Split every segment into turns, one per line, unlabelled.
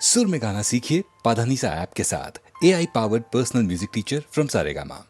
सुर में गाना सीखिए पाधानीसा ऐप के साथ। AI powered personal music teacher from Saregama.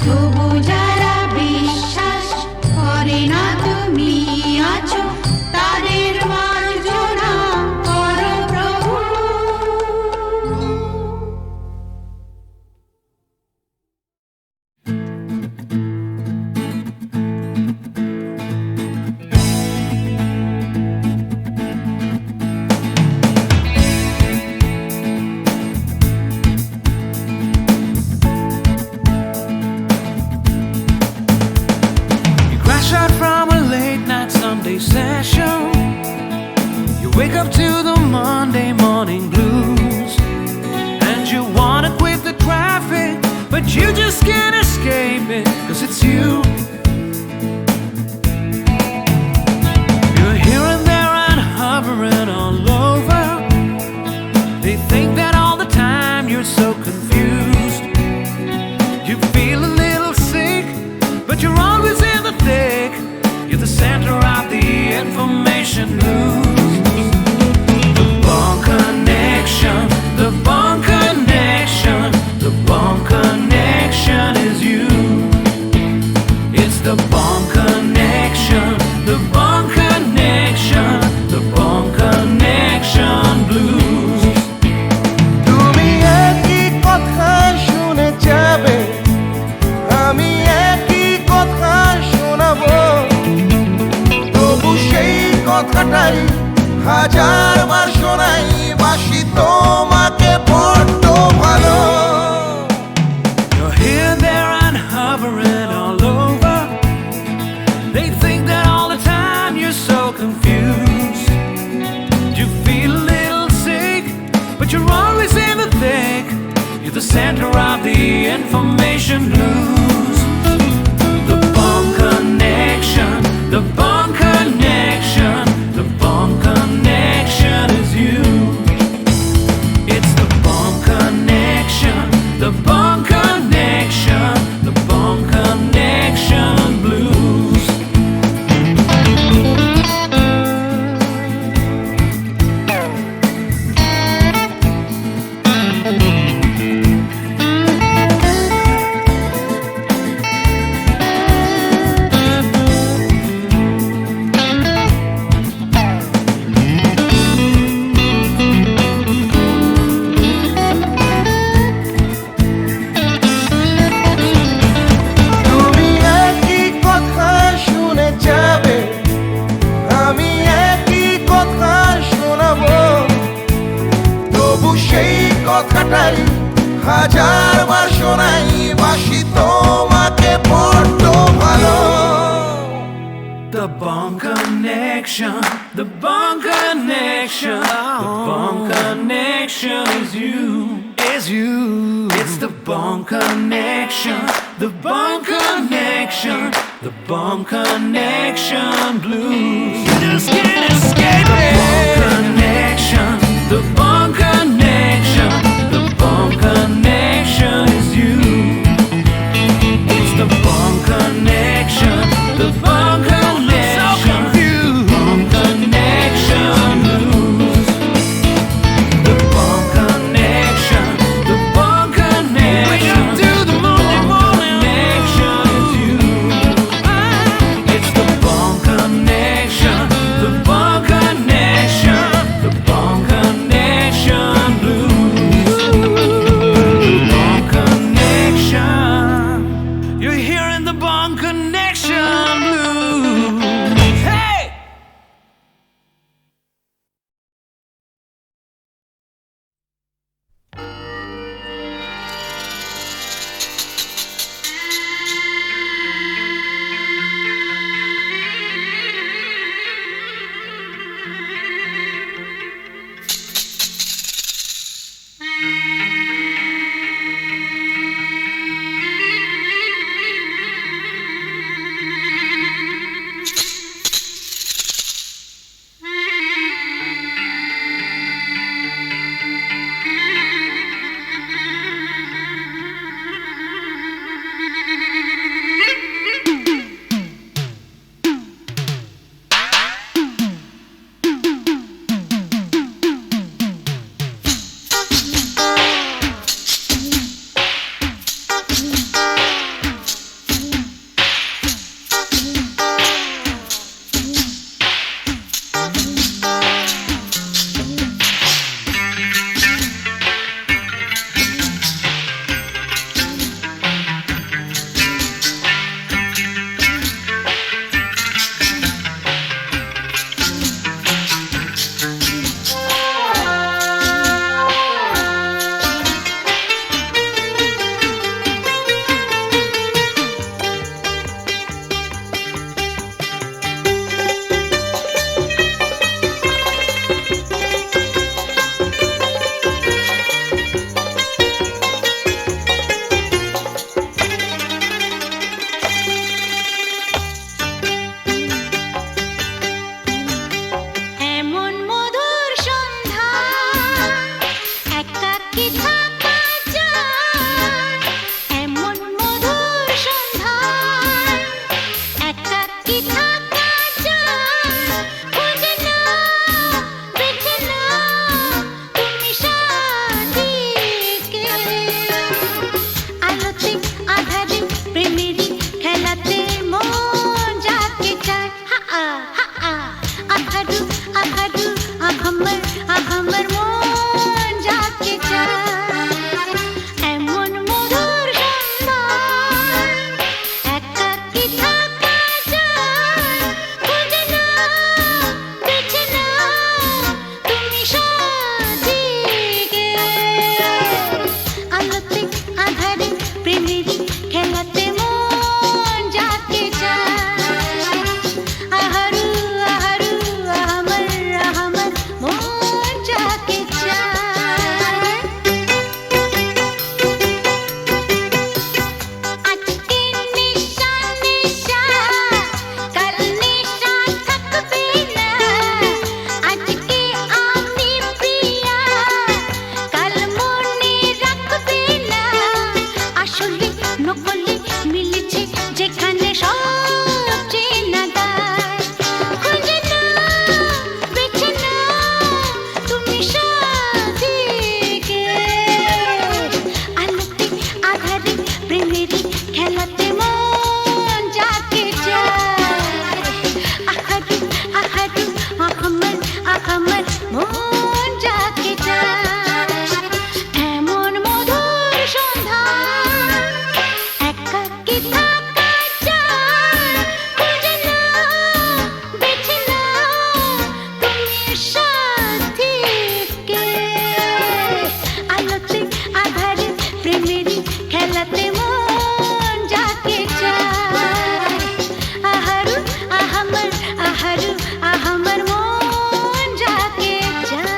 তবু যারা বিশ্বাস করে না তুমি আছো তাদের মার্জনা করো প্রভু।
Crash out from a late night Sunday session. You wake up to the Monday morning blues, and you wanna quit the traffic, but you just can't escape it, 'cause it's you. You're here and there and hovering all over. They think that all the time you're so confused. You feel a little sick, but you're always in the thick. You're the center of the information news. The Bond Connection, the Bond Connection, the Bond Connection is you. It's the Bond Connection, the Bond Connection, the Bond Connection blues.
তুমি একই কথা শুনে যাবে, আমি একই কথা শোনাবো, তবু সেই কথাটাই হাজারবার শোনাই, বাসি তোমাকে বড্ড ভালো।
You're here, there, and hovering all over. They think that all the time you're so confused. You feel a little sick, but you're always in the thick. You're the center of the information news. The Bond Connection, the Bond Connection, the Bond Connection is you. It's the Bond Connection, the Bond Connection, the Bond Connection blues.
তুমি একই কথা শুনে যাবে, আমি একই কথা শোনাবো, তবু সেই কথাটাই হাজারবার শোনাই, বাসি তোমাকে বড্ড ভালো।
The Bond Connection, the Bond Connection, the Bond Connection is you, is you. It's the Bond Connection, the Bond Connection, the Bond Connection blues. You just can't escape it. The Bond Connection, the Bond Connection, the Bond Connection is you. It's the Bond Connection, the Bond Connection, Bond Connection blues. The Bond Connection, the Bond Connection. Wake up to the Monday morning connection is you. It's the Bond Connection, the Bond Connection, the Bond Connection
নকলে মিলেছে যেখানে সব চেনা দায়। খুঁজে নাও, বেছে নাও তুমি সাথীকে। আলোতে আধারে প্রেমেরই খেলাতে মন যাকে চায়। আহারু আহারু আহমদ আহমদ মন যাকে চায়। এমন মধুর সন্ধ্যা একাকী থাকা যায়। খুঁজে নাও, বেছে নাও তুমি সাথীকে। আলোতে আধারে প্রেমেরই খেলাতে মন যাকে চায়। আহারু আহমদ আহারু আহমদ মন যাকে চায়।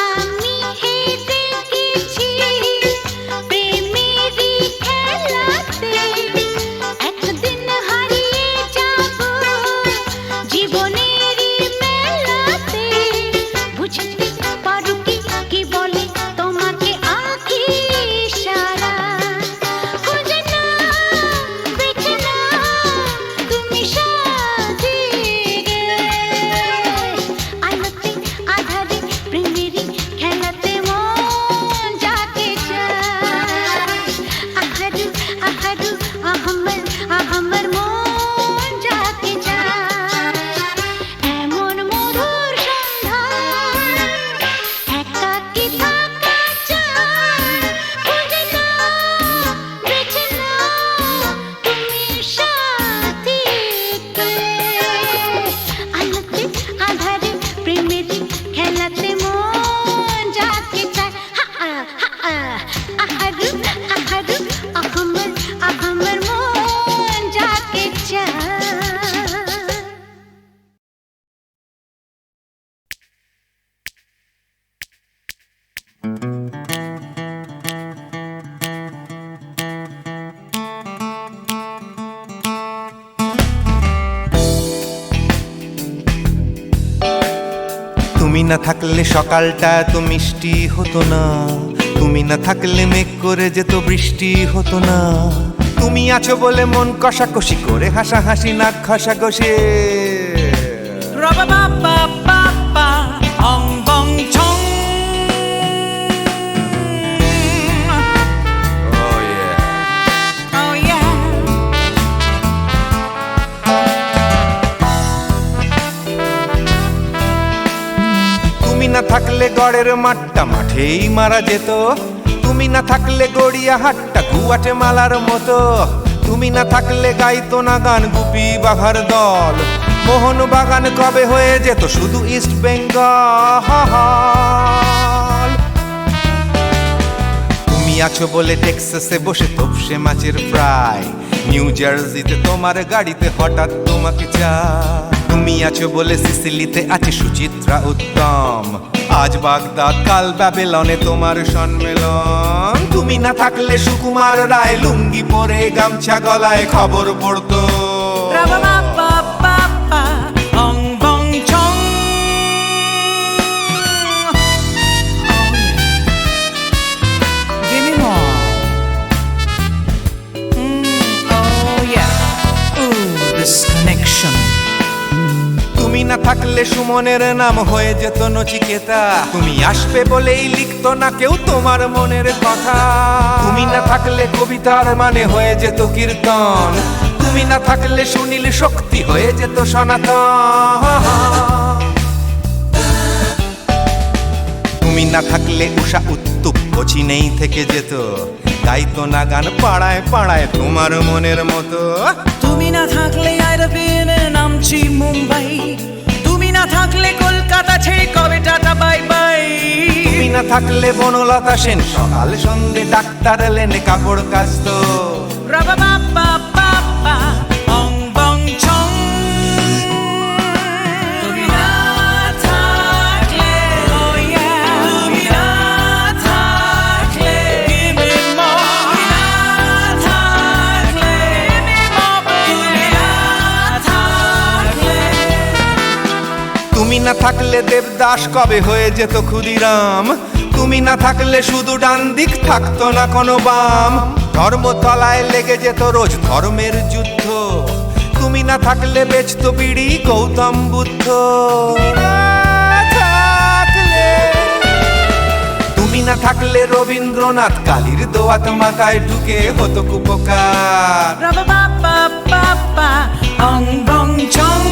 আমি হেরে গেছি প্রেমেরই খেলাতে। একদিন হারিয়ে যাব জীবনেরই মেলাতে। বুঝতে পারো কি কি বলে তোমাকে আঁখি ইশারা। খুঁজে নাও, বেছে নাও তুমি সাথীকে। আলোতে আধারে প্রেমেরই খেলাতে মন যাকে চায়। আহারু আহারু আহমদ আহমদ মন যাকে চায়। এমন মধুর সন্ধ্যা একাকী থাকা যায়। খুঁজে নাও, বেছে নাও তুমি সাথীকে। আলোতে আধারে প্রেমেরই খেলাতে মন যাকে চায়। আহারু আহারু আহমদ আহমদ মন যাকে চায়।
তুমি না থাকলে সকালটা এত মিষ্টি হতো না। তুমি না থাকলে মেঘ করে যেত বৃষ্টি হতো না। তুমি আছো বলে মন কষাকষি করে হাসাহাসি নাক ঘষাঘষি।
Ra-ba-ba-ba-ba-ba, ong bong chong.
Oh yeah.
Oh yeah.
তুমি না থাকলে গড়ের মাঠটা মাঠেই মারা যেত। তুমি না থাকলে গড়িয়া হাটটা গুয়াটে মালার মতো। তুমি না থাকলে গাইতো না গান গুপি বাঘার দল। মোহন বাগান কবে হয়ে যেত শুধু ইস্ট বেঙ্গল। তুমি আছো বলে টেক্সাসে বসে তপসে মাছের ফ্রাই। নিউ জার্সিতে তোমার গাড়িতে হঠাৎ তোমাকে চাই। তুমি আছো বলে সিসিলিতে আছে সুচিত্রা উত্তম। আজ বাগদাদ কাল ব্যাবিলনে তোমার সম্মেলন। তুমি না থাকলে সুকুমার রায় লুঙ্গি পরে গামছা গলায় খবর পড়তো।
Ra-ba-ba-ba-ba-ba, ong bong chong. Give me more. Oh yeah. Ooh, this connection.
তুমি না থাকলে সুমনের নাম হয়ে যেত নচিকেতা। তুমি আসবে বলেই লিখতো না কেউ তোমার মনের কথা। তুমি না থাকলে কবিতার মানে হয়ে যেত কীর্তন। তুমি না থাকলে সুনীল শক্তি হয়ে যেত সনাতন। তুমি না থাকলে উষা উত্তুপ কোচিনেই থেকে যেত। গাইতো না গান পাড়ায় পাড়ায় তোমার মনের মতো।
তুমি না থাকলে I'd have been in নামছি মুম্বাই। তুমি না থাকলে কলকাতা ছেড়ে কবে টাটা বাই বাই।
তুমি না থাকলে বনলতা সেন সকাল সন্ধে ডাক্তার এলেন কাপড় কাচতো।
Ra-ba-ba-ba-ba-ba, ong bong chong. তুমি না থাকলে, oh yeah, তুমি না থাকলে, give me more. তুমি না থাকলে, give me more. তুমি না থাকলে,
তুমি না থাকলে দেবদাস কবে হয়ে যেত ক্ষুদিরাম। তুমি না থাকলে শুধু ডান দিক থাকতো না কোনো বাম। ধর্মতলায় লেগে যেত রোজ ধর্মের যুদ্ধ। তুমি না থাকলে বেচতো বিড়ি গৌতম বুদ্ধ। তুমি না থাকলে রবীন্দ্রনাথ কালীর দোয়াত মাথায় ঢুকে হতো কুপকার।
Ra-ba-ba-ba-ba-ba, ong bong chong.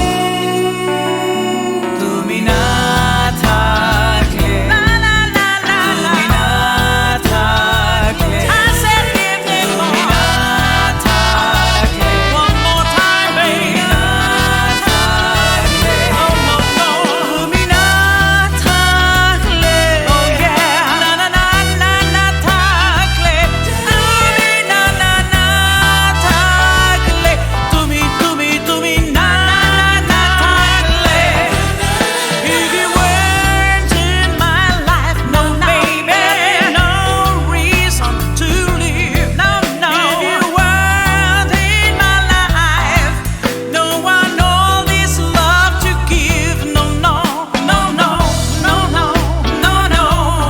তুমি না থাকলে, la la la la, তুমি না থাকলে, I said give me more. তুমি না থাকলে, one more time baby. তুমি না থাকলে, oh no no. তুমি না থাকলে, oh yeah, na na na na na থাকলে, তুমি না না না থাকলে, তুমি তুমি তুমি না না না থাকলে, if you weren't in my life, no baby, no reason to live, no no. If you weren't in my life, no one all this love to give, no no no no no no no no,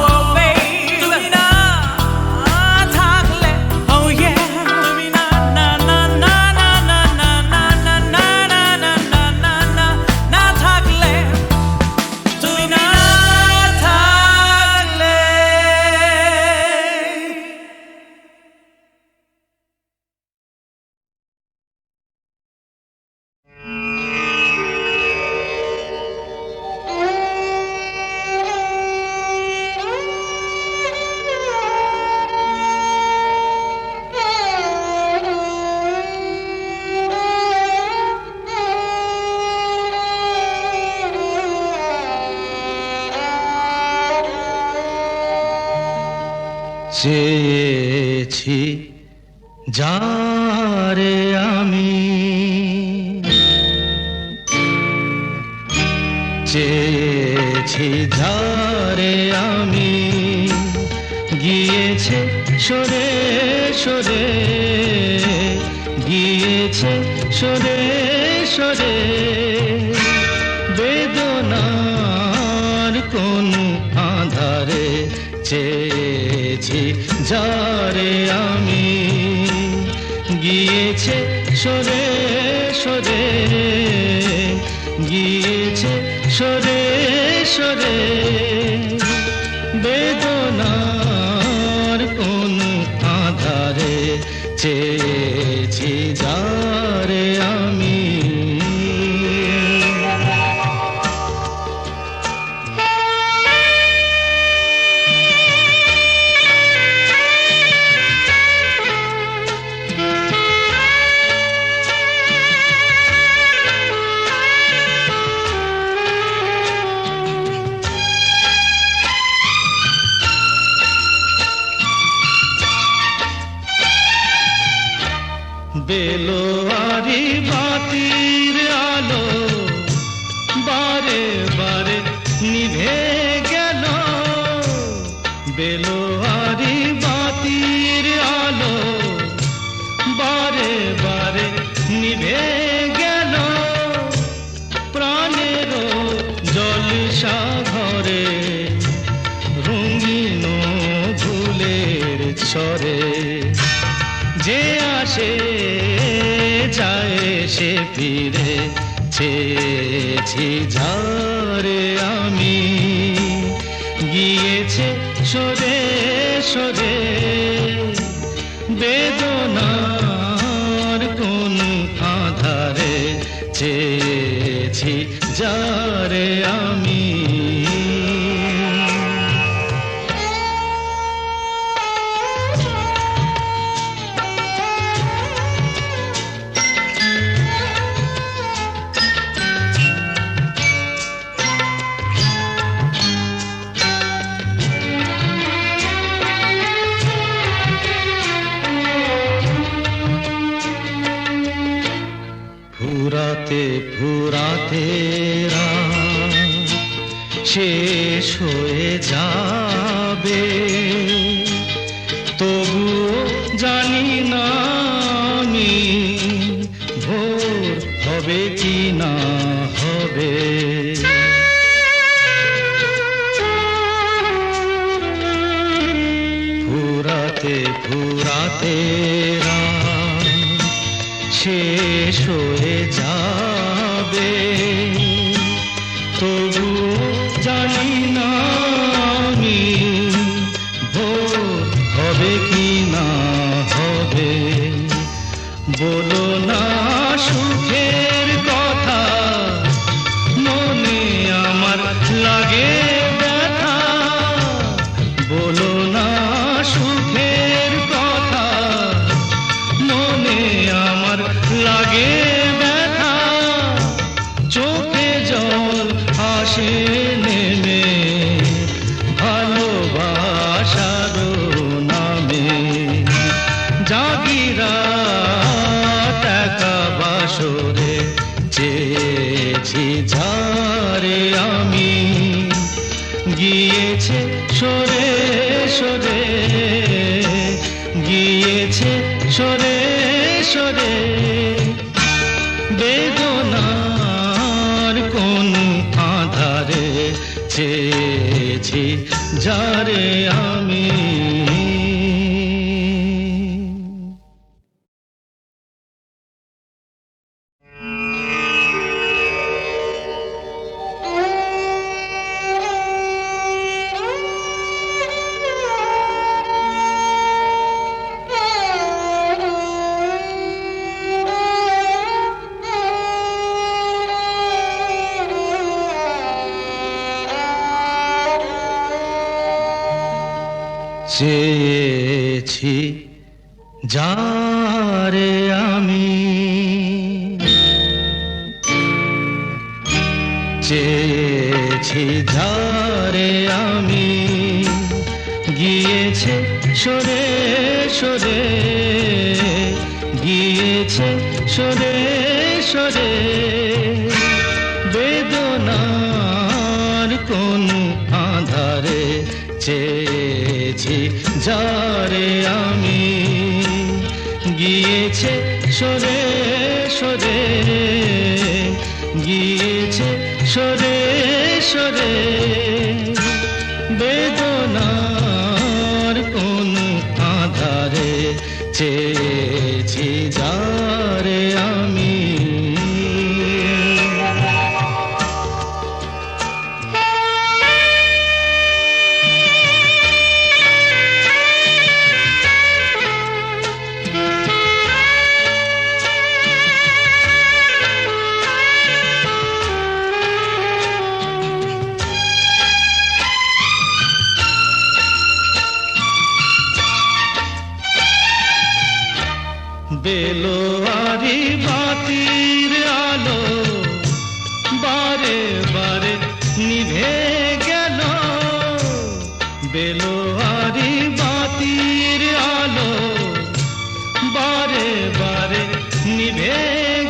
oh baby. তুমি না থাকলে, oh yeah, তুমি না না না না না না না না না না না না না না না না থাকলে, তুমি না থাকলে।
চেয়েছি যারে আমি, চেয়েছি যারে আমি, গিয়েছে সরে সরে, গিয়েছে সরে সরে, বেদনার কোন আধারে চেয়েছি যারে আমি, গিয়েছে সরে সরে, গিয়েছে সরে সরে, বেদনার কোন আধারে চেয়েছি যারে আমি। বেলোয়ারি বাতির আলো বারে বারে নিভে গেল, বেলোয়ারি বাতির আলো বারে বারে নিভে গেল, প্রাণের জলসা ঘরে রঙিন ফুলের ছড়ে, যে আসে যায় সে ফিরে, চেয়েছি যারে আমি, গিয়েছে সরে সরে, বেদনার কোন আধারে চেয়েছি যারে আমি। ফুরাতে ফুরাতে রাত শেষ হয়ে যাবে, তবুও জানি না আমি ভোর হবে কি না হবে। ফুরাতে ফুরাতে রাত শেষ হয়ে যাবে, তবুও জানি না আমি ভোর হবে কি না হবে। বলো না সুখের কথা, মনে আমার লাগে ব্যথা। বলো না সুখের কথা, মনে আমার লাগে ব্যথা। চোখে জল আসে নেমে ভালোবাসার নামে। জাগিরা টাকা বাসরে চেয়েছি ঝারে আমি, গিয়েছে সরে সরে, গিয়েছে সরে সরে। বেদনার কোন আধারে চেয়েছি যারে আমি। চেয়েছি যারে আমি, চেয়েছি যারে আমি, গিয়েছে সরে সরে, গিয়েছে সরে সরে। বেদনার কোন আধারে চেয়েছি যারে আমি, গিয়েছে সরে সরে, গিয়েছে সরে সরে। বেদনার কোন আধারে চেয়েছি যারে আমি। বেলোয়ারি বাতির আলো বারে বারে নিভে গেল, বেলোয়ারি বাতির আলো বারে বারে নিভে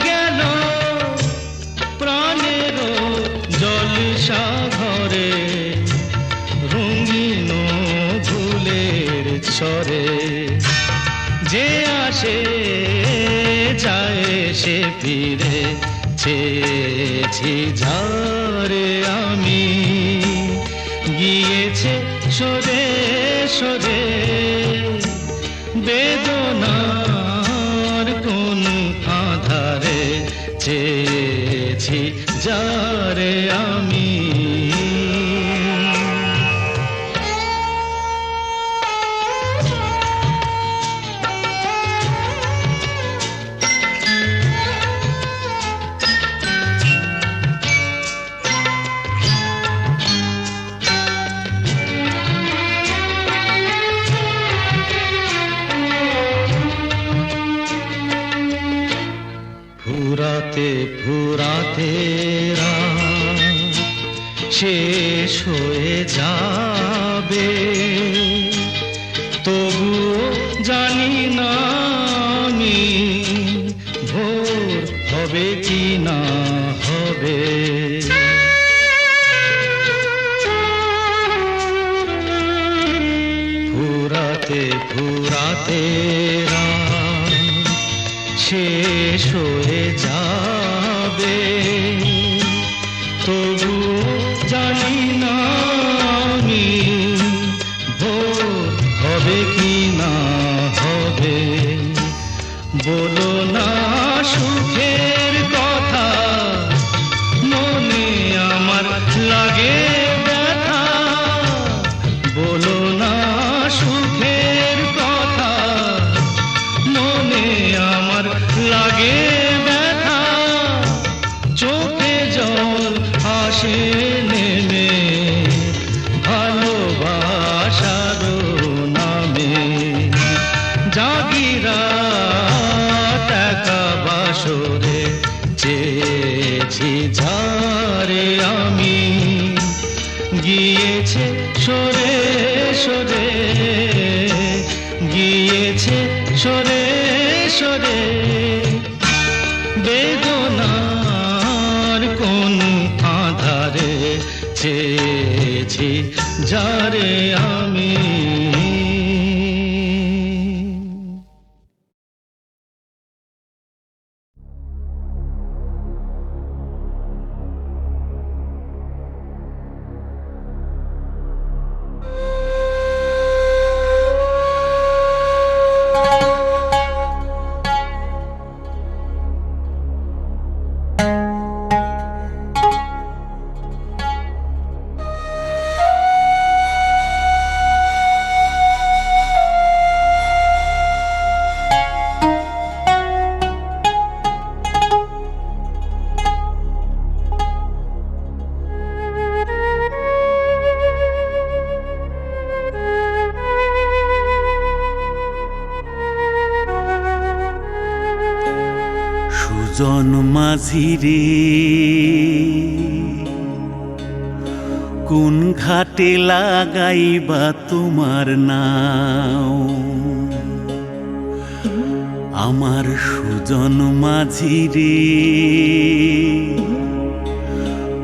গেল। প্রাণের জলসা ঘরে রঙিন ফুলের ছড়ে, যে আসে যায় সে ফিরে। চেয়েছি যারে আমি, গিয়েছে সরে সরে। বেদনার কোন আধারে চেয়েছি যারে আমি। ফুরাতে ফুরাতে রাত শেষ হয়ে যাবে, তবুও জানি না আমি ভোর হবে কি না হবে। ফুরাতে ফুরাতে রাত শেষ হয়ে যাবে, তবু জানি না আমি ভোর হবে কি না হবে। বলো না সুখের কথা, মনে আমার লাগে ব্যথা। বলো না সুখের কথা, মনে আমার লাগে ব্যথা। চোখে জল আসে নেমে ভালোবাসার নামে। জাগিরা টাকা বাসরে চেয়েছি ঝারে আমি, গিয়েছে সরে সরে, গিয়েছে সরে সরে। বেদনার কোন আধারে চেয়েছি যারে আমি।
সুজন মাঝিরে কোন ঘাটে লাগাইবা তোমার নাও। আমার সুজন মাঝিরে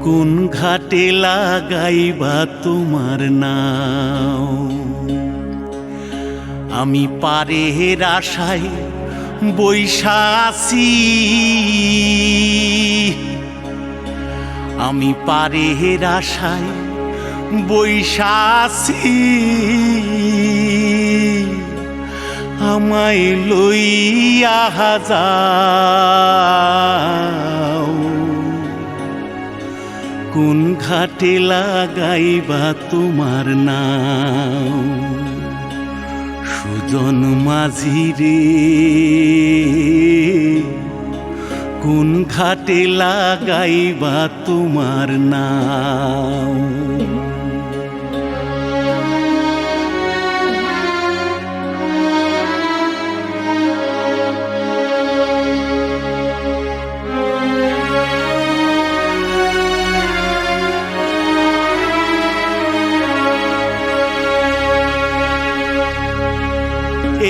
কোন ঘাটে লাগাইবা তোমার নাও। আমি পারের আশায় বৈশা আছি, আমি পারের আশায় বৈশা আছি। আমায় লইয়া যাও, কোন ঘাটে লাগাইবা তোমার নাও। সুজন মাঝিরে কোন ঘাটে লাগাইবা তোমার নাও।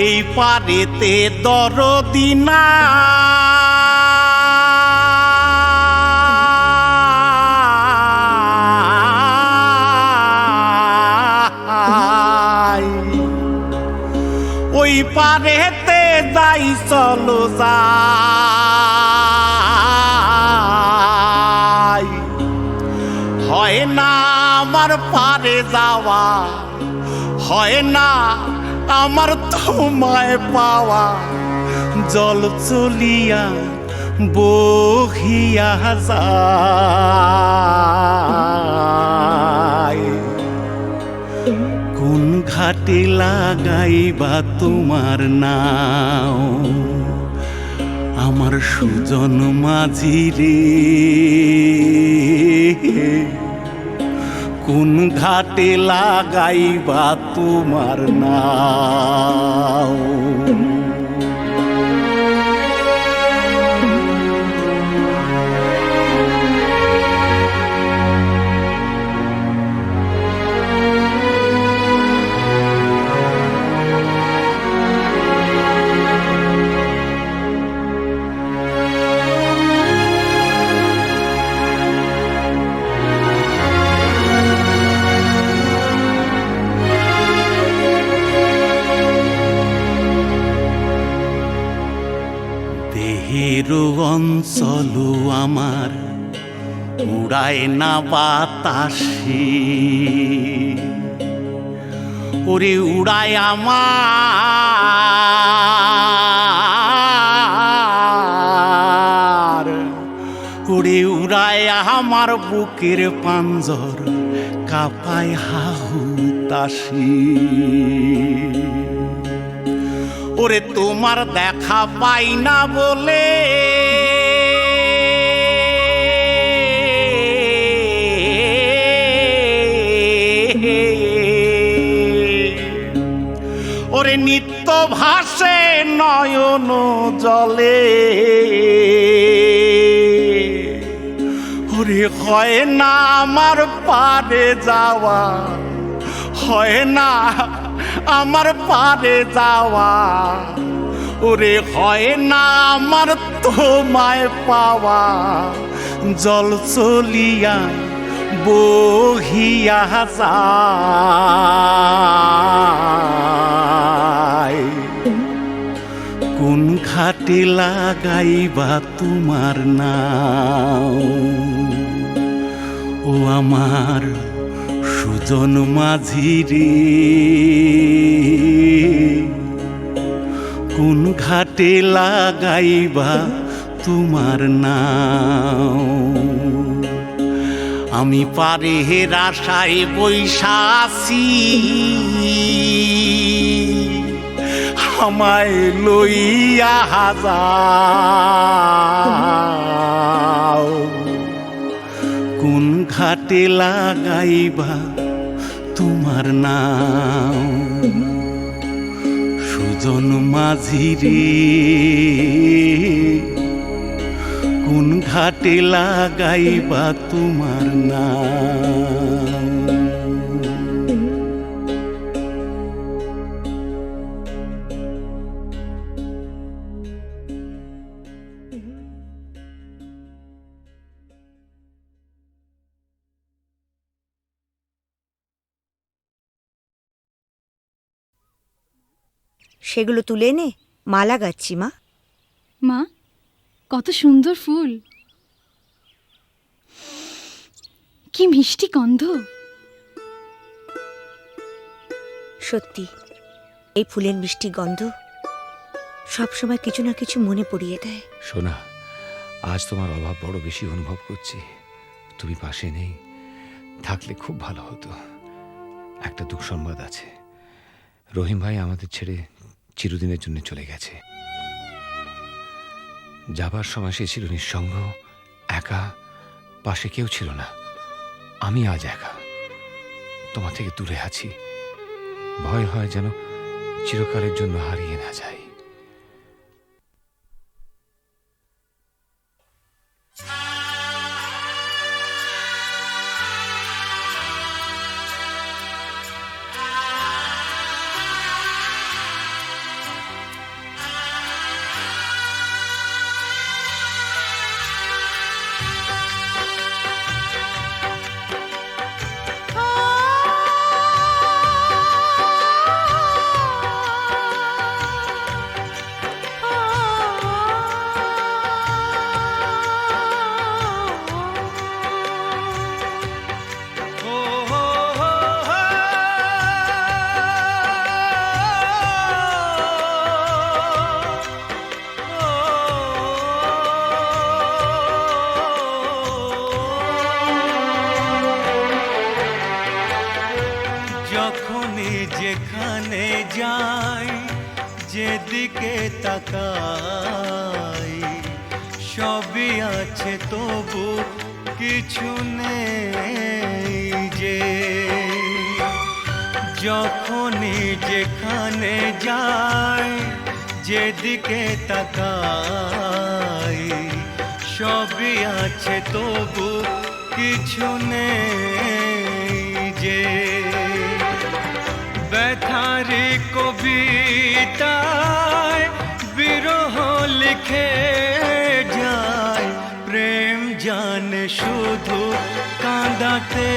এই পারেতে দরদি নাই, ওই পারেতে যাই চলো যাই। হয় না আমার পারে যাওয়া, হয় না আমার তোমায় পাওয়া। জল চলিয়া বহিয়া যায়, কোন ঘাটে লাগাইবা তোমার নাও। আমার সুজন মাঝিরে কোন ঘাটে লাগাইবা তোমার নাও। হেরো অঞ্চল আমার উড়ায় না বাতাসে, ওরে উড়ায় আমার, ওরে উড়ায় আমার বুকের পাঞ্জর কাপায় হাহুতাসি। ওরে তোমার দেখা পাই না বলে ওরে নিত্য ভাসে নয়ন জলে, ওরে হয় না আমার পারে যাওয়া, হয় না আমার পারে যাওয়া, ওরে হয় না আমার তোমায় পাওয়া। জল চলিয়া বহিয়া যায়, কোন ঘাটে লাগাইবা তোমার নাও, ও আমার সুজন মাঝি রে, কোন ঘাটে লাগাইবা তোমার নাও। আমি পারে আশায় বৈশাসি, আমায় লইয়া যাও, কোন ঘাটে লাগাইবা তোমার নাও, সুজন মাঝি রে, কোন ঘাটে লাগাইবা তোমার নাম।
সেগুলো তুলে এনে মালা গাচ্ছি মা।
মা, কত সুন্দর ফুল, কি মিষ্টি গন্ধ।
সত্যি এই ফুলের মিষ্টি গন্ধ সবসময় কিছু না কিছু মনে পড়িয়ে দেয়।
সোনা, আজ তোমার অভাব বড় বেশি অনুভব করছি। তুমি পাশে নেই, থাকলে খুব ভালো হতো। একটা দুঃসংবাদ আছে, রহিম ভাই আমাদের ছেড়ে চিরদিনের জন্য চলে গেছে। যাবার সময় সে ছিল নিঃসঙ্গ, একা, পাশে কেউ ছিল না। আমি আজ একা, তোমার থেকে দূরে আছি। ভয় হয় যেন চিরকালের জন্য হারিয়ে না যাই।
যখনই যেখানে যাই, যেদিকে তাকাই, সবই আছে তবু কিছু নেই যে। যখনই যেখানে যাই, যেদিকে তাকাই, সবই আছে তবু কিছু নেই যে। ব্যথারি কবিতায় বিরহ লিখে যায়, প্রেম জানে শুধু কাঁদাতে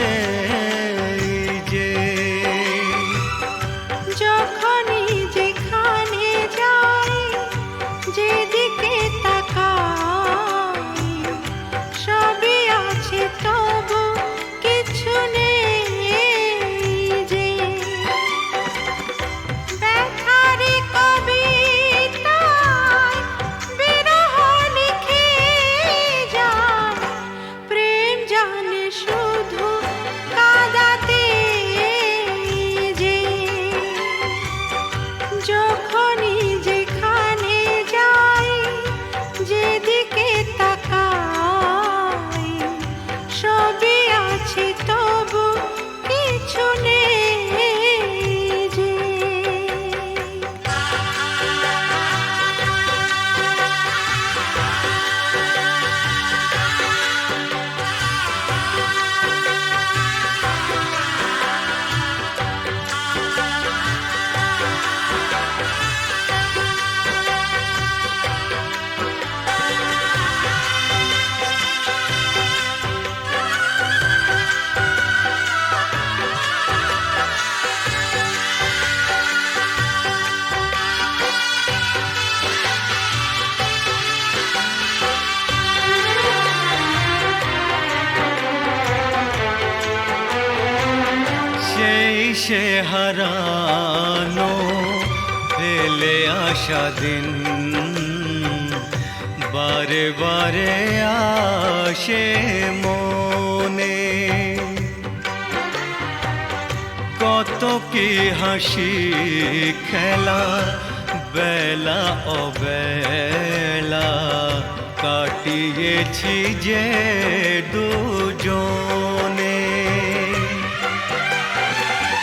যে।
যখনই যেখানে যাই, যেদিকে তাকাই,
হারানো ফেলে আসা দিন বারে বারে আসে মনে, কত কি হাসি খেলা বেলা অবেলা কাটিয়েছি যে দুজনে।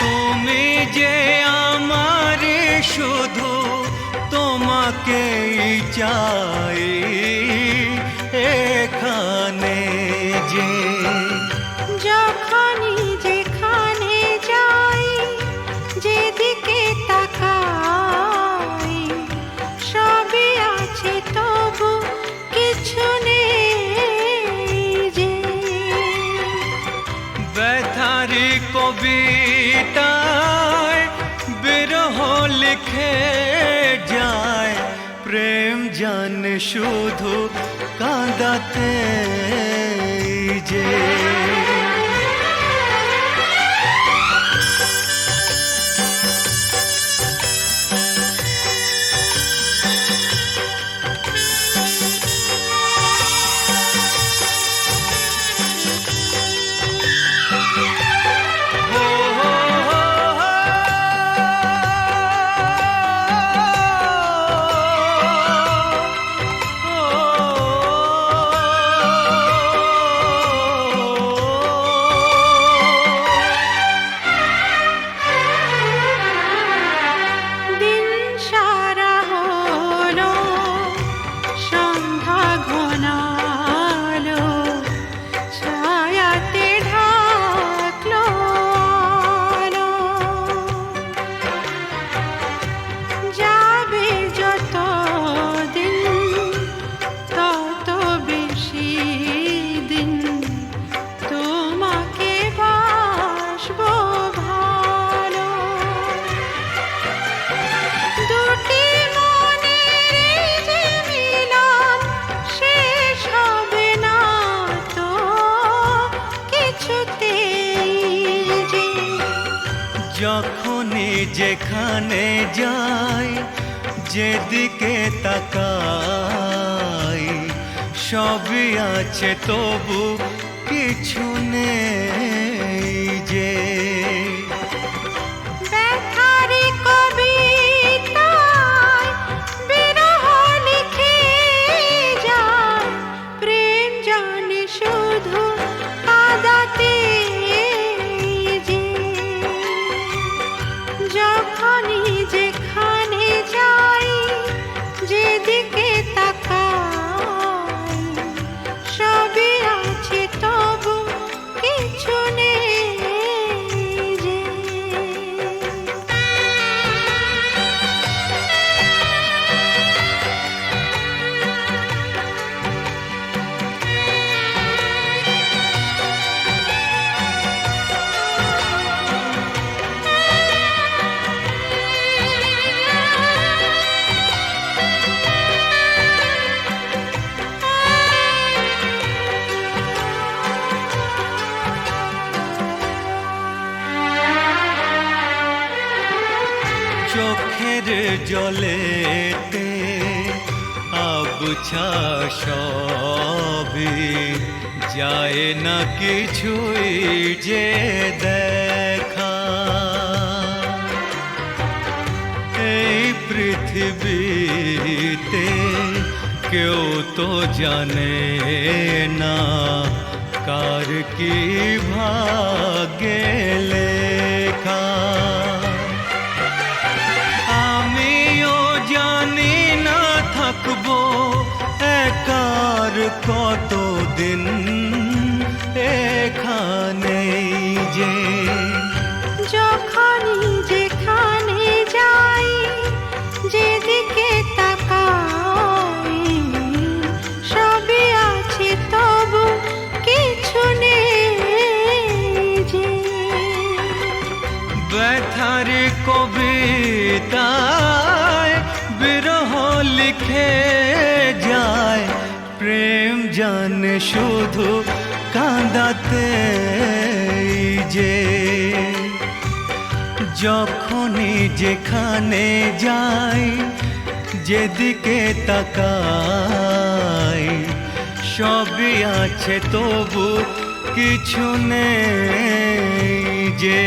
তুমি যে আমার শুধু তোমাকেই চাই এখানে যে,
যখনই যেখানে যাই যেদিকে তাকাই সবই আছে তবু কিছু নেই যে।
ব্যথারি কবিতায় বিরহ লিখে যায় প্রেম জানে শুধু কাঁদাতে যে।
দিন সারা হলো সন্ধ্যা ঘনালো ছায়াতে ঢাকলো আলো। যাবে যত দিন তত বেশি দিন তোমাকে বাসবো ভালো। দুটি মনের যে মিলন শেষ হবে না তো কিছুতেই যে।
যখনই যেখানে যাই যেদিকে তাকাই সবই আছে তবু কিছু নেই যে।
ব্যথারি কবিতায় বিরহ লিখে যায় প্রেম জানে শুধু কাঁদাতে যে। যখনই যেখানে যাই যেদিকে তাকাই সবই আছে তবু কিছু নেই যে।
চোখের জলেতে আবছা সবই যায় না কিছুই যে দেখা। এই পৃথিবীতে কেউ তো জানে না কার কি ভাগ্যে লেখা। আমিও জানি না থাকবো একার কতদিন এখানে যে।
যখনই যেখানে যাই যেদিকে তাকাই সবই আছে তবু কিছু নেই যে।
ব্যথার কবিতায় বিরহ লিখে যায় প্রেম জানে শুধু কাঁদাতে যে। যখনই যেখানে যাই, যেদিকে তাকাই, সবই আছে তবু কিছু নেই যে